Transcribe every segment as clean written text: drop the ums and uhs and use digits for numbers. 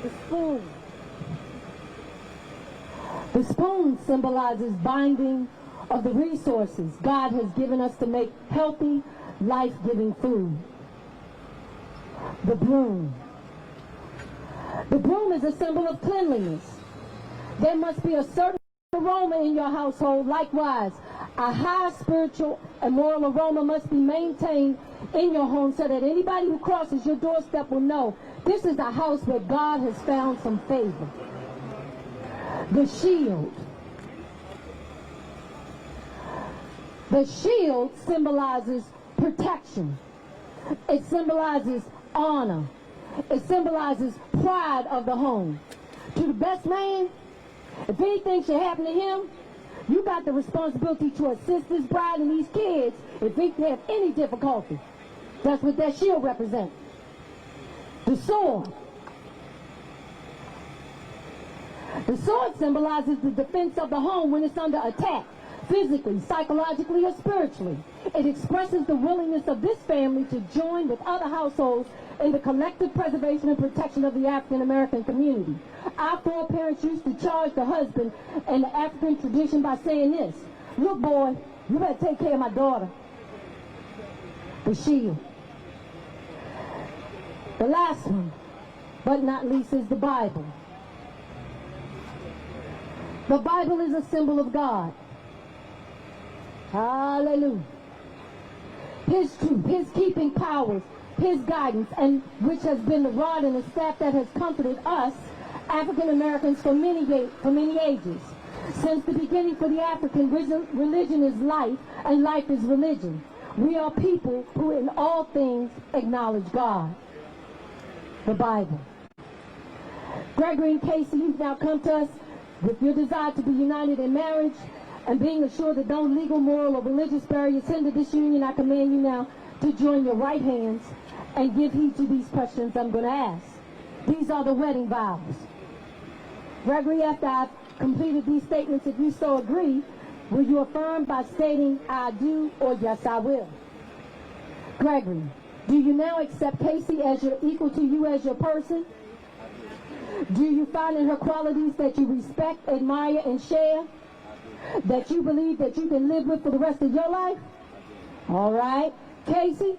the spoon. The spoon symbolizes binding of the resources God has given us to make healthy, life-giving food. The broom. The broom is a symbol of cleanliness. There must be a certain aroma in your household. Likewise, a high spiritual and moral aroma must be maintained in your home so that anybody who crosses your doorstep will know this is a house where God has found some favor. The shield. The shield symbolizes protection. It symbolizes honor. It symbolizes pride of the home. To the best man, if anything should happen to him, you got the responsibility to assist this bride and these kids if they have any difficulty. That's what that shield represents. The sword. The sword symbolizes the defense of the home when it's under attack, physically, psychologically, or spiritually. It expresses the willingness of this family to join with other households in the collective preservation and protection of the African American community. Our foreparents used to charge the husband in the African tradition by saying this: "Look, boy, you better take care of my daughter." The shield. The last one, but not least, is the Bible. The Bible is a symbol of God. Hallelujah. His truth, His keeping powers, His guidance, and which has been the rod and the staff that has comforted us, African Americans, for many ages. Since the beginning, for the African, religion is life, and life is religion. We are people who in all things acknowledge God. The Bible. Gregory and Kaci, you've now come to us with your desire to be united in marriage, and being assured that no legal, moral, or religious barriers hinder this union, I command you now to join your right hands and give heed to these questions I'm going to ask. These are the wedding vows. Gregory, after I've completed these statements, if you so agree, will you affirm by stating, "I do," or "Yes, I will"? Gregory, do you now accept Kaci as your equal to you as your person? Do you find in her qualities that you respect, admire, and share? That you believe that you can live with for the rest of your life? All right. Kaci,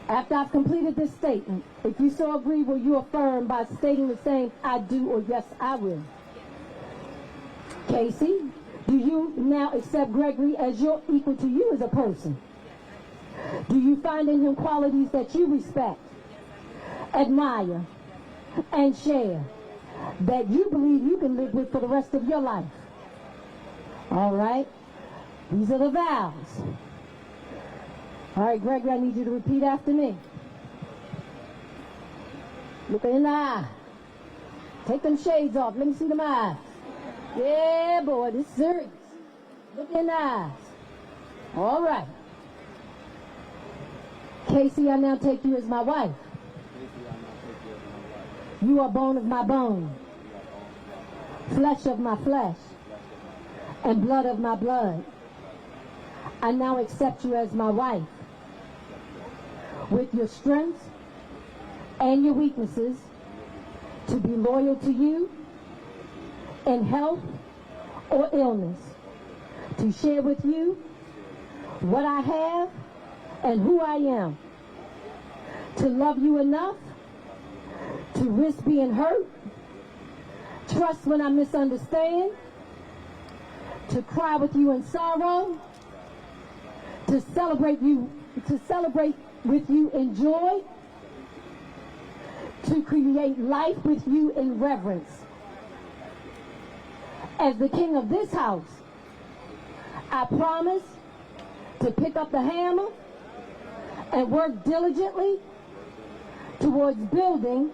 after I've completed this statement, if you so agree, will you affirm by stating the same, "I do," or "Yes, I will"? Kaci, do you now accept Gregory as your equal to you as a person? Do you find in him qualities that you respect, admire, and share, that you believe you can live with for the rest of your life? All right. These are the vows. All right, Gregory, I need you to repeat after me. Look in the eye. Take them shades off. Let me see them eyes. Yeah, boy, this is serious. Look in the eyes. All right. Kaci, I now take you as my wife. You are bone of my bone, flesh of my flesh, and blood of my blood. I now accept you as my wife, with your strengths and your weaknesses, to be loyal to you in health or illness, to share with you what I have and who I am, to love you enough to risk being hurt, trust when I misunderstand, to cry with you in sorrow, to celebrate with you in joy, to create life with you in reverence. As the king of this house, I promise to pick up the hammer and work diligently towards building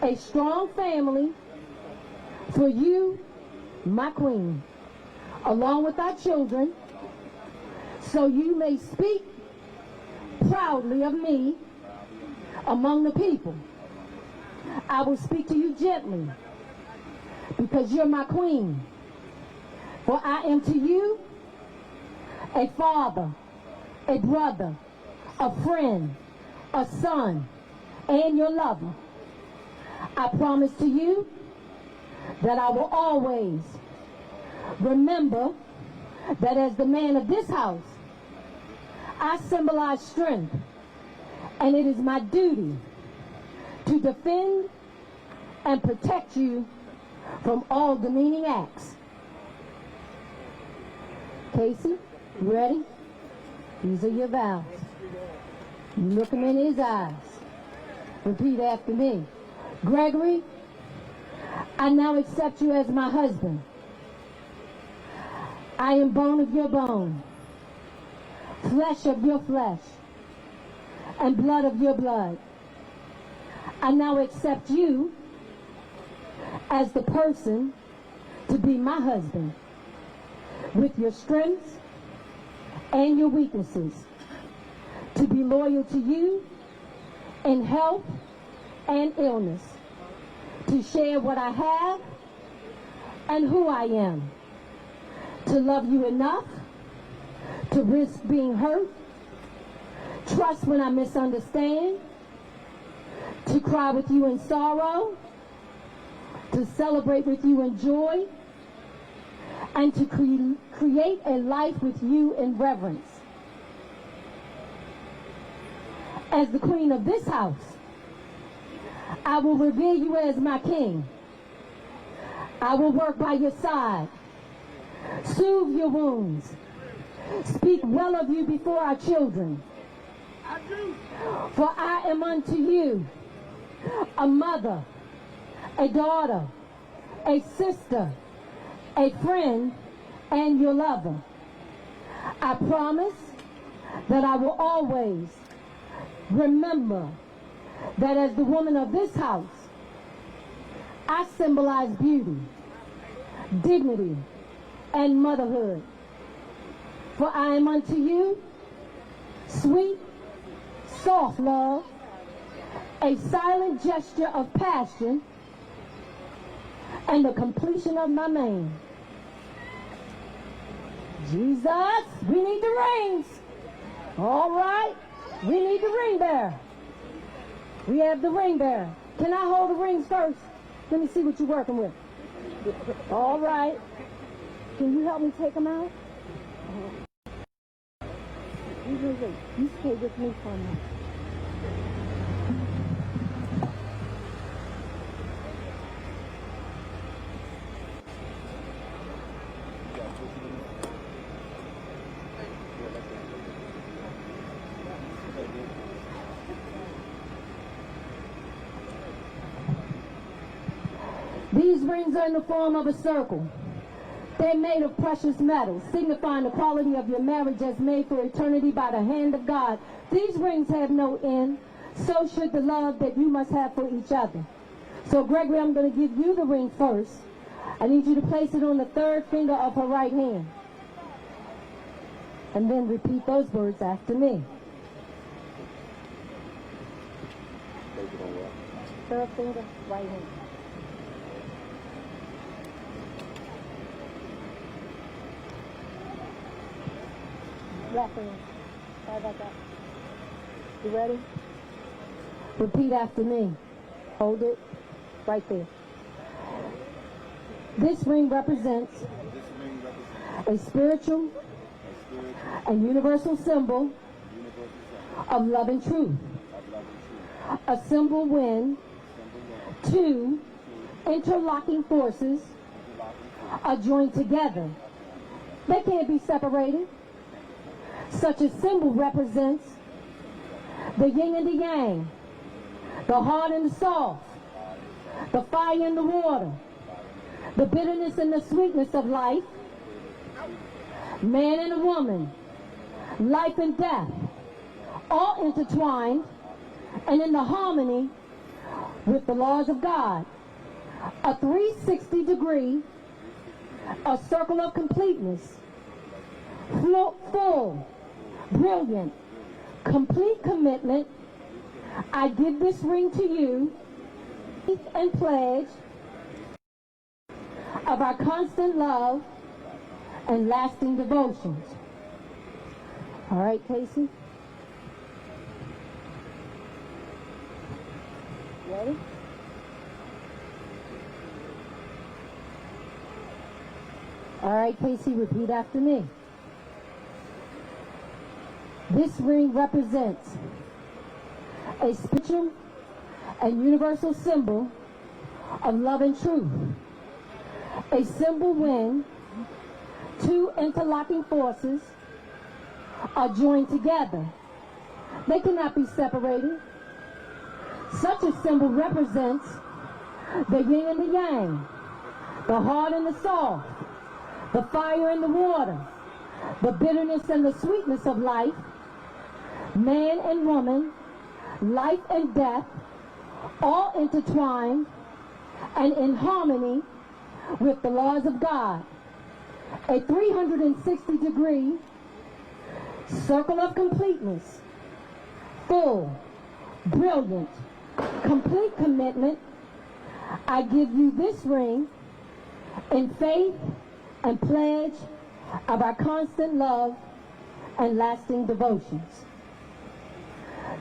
a strong family for you, my queen, along with our children, so you may speak proudly of me among the people. I will speak to you gently because you're my queen. For I am to you a father, a brother, a friend, a son, and your lover. I promise to you that I will always remember that as the man of this house, I symbolize strength, and it is my duty to defend and protect you from all demeaning acts. Kaci, you ready? These are your vows. You look him in his eyes. Repeat after me. Gregory, I now accept you as my husband. I am bone of your bone, flesh of your flesh, and blood of your blood. I now accept you as the person to be my husband, with your strengths and your weaknesses, to be loyal to you in health and illness, to share what I have and who I am, to love you enough to risk being hurt, trust when I misunderstand, to cry with you in sorrow, to celebrate with you in joy, and to create a life with you in reverence. As the queen of this house, I will revere you as my king. I will work by your side, soothe your wounds, speak well of you before our children. For I am unto you a mother, a daughter, a sister, a friend, and your lover. I promise that I will always remember that as the woman of this house, I symbolize beauty, dignity, and motherhood. For I am unto you sweet, soft love, a silent gesture of passion, and the completion of my man. Jesus, we need the rings. All right, we need the ring bearer. We have the ring bearer. Can I hold the rings first? Let me see what you're working with. All right. Can you help me take them out? You stay with me for a minute. These rings are in the form of a circle. They're made of precious metals, signifying the quality of your marriage as made for eternity by the hand of God. These rings have no end, so should the love that you must have for each other. So, Gregory, I'm going to give you the ring first. I need you to place it on the third finger of her right hand. And then repeat those words after me. Third finger, right hand. Left hand. How about that? You ready? Repeat after me. Hold it right there. This ring represents a spiritual and universal symbol of love and truth. A symbol when two interlocking forces are joined together. They can't be separated. Such a symbol represents the yin and the yang, the hard and the soft, the fire and the water, the bitterness and the sweetness of life, man and a woman, life and death, all intertwined and in the harmony with the laws of God. A 360 degree, a circle of completeness, full, brilliant, complete commitment. I give this ring to you and pledge of our constant love and lasting devotions. All right, Kaci? Ready? All right, Kaci, repeat after me. This ring represents a spiritual and universal symbol of love and truth. A symbol when two interlocking forces are joined together. They cannot be separated. Such a symbol represents the yin and the yang, the hard and the soft, the fire and the water, the bitterness and the sweetness of life, man and woman, life and death, all intertwined and in harmony with the laws of God. A 360-degree circle of completeness, full, brilliant, complete commitment. I give you this ring in faith and pledge of our constant love and lasting devotions.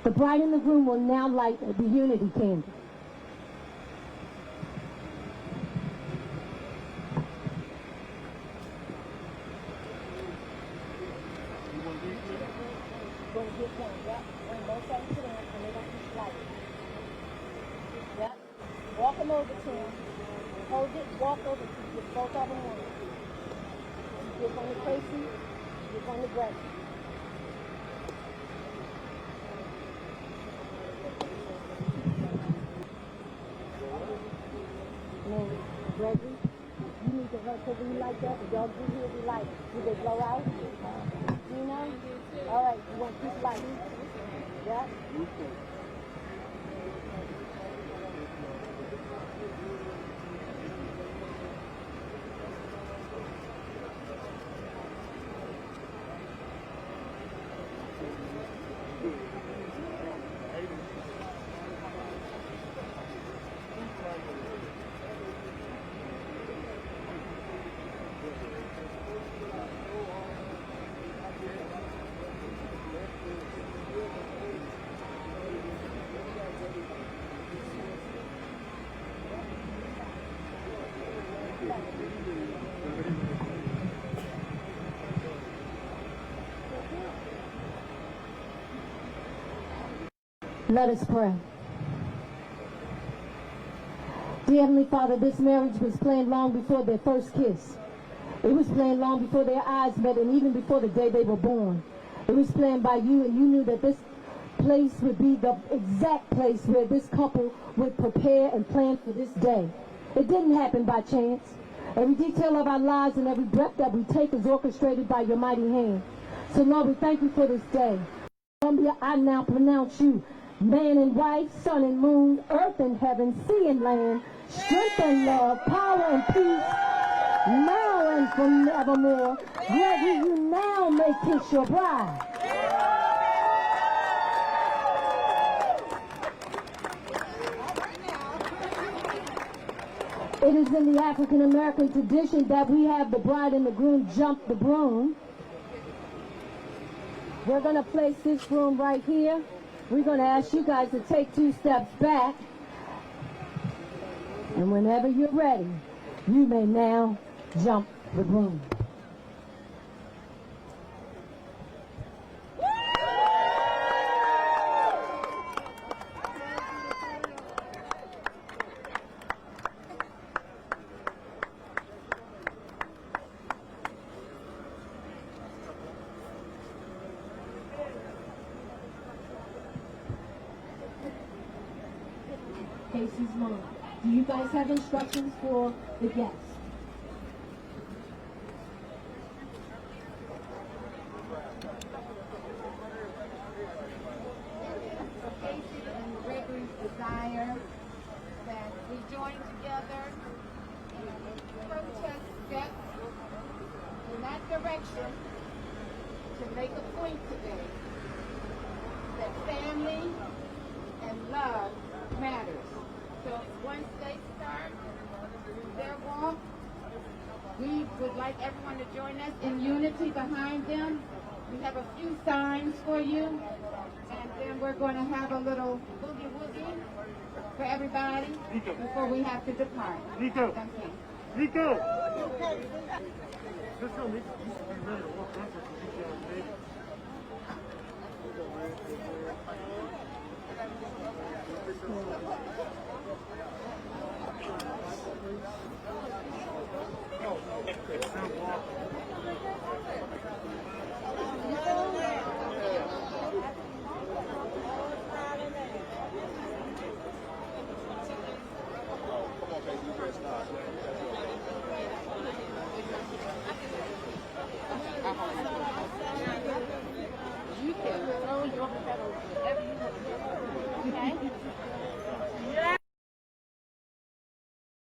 The bride and the groom will now light the unity candle. Walk them over to him. Hold it, walk over to him. Get both of them on. Get on the Kaci, get on the Gregory. No, Gregory, you need to hurt because when you like that, the dogs do here be like, do they blow out? Do you know? All right, you want to keep lighting? Yeah? Let us pray. Dear Heavenly Father, this marriage was planned long before their first kiss. It was planned long before their eyes met and even before the day they were born. It was planned by you, and you knew that this place would be the exact place where this couple would prepare and plan for this day. It didn't happen by chance. Every detail of our lives and every breath that we take is orchestrated by your mighty hand. So Lord, we thank you for this day. Columbia, I now pronounce you man and wife, sun and moon, earth and heaven, sea and land, strength and love, power and peace, now and forevermore. Gregory, you now may kiss your bride. It is in the African American tradition that we have the bride and the groom jump the broom. We're going to place this broom right here. We're going to ask you guys to take 2 steps back. And whenever you're ready, you may now jump the broom. Kaci's mom. Do you guys have instructions for the guests? Kaci and Gregory's desire that we join together and protest steps in that direction to make a point today that family and love matters. So once they start their walk, we would like everyone to join us in unity behind them. We have a few signs for you, and then we're going to have a little boogie woogie for everybody before we have to depart. Okay. Nico! Just tell me, you should be ready to walk after you get on the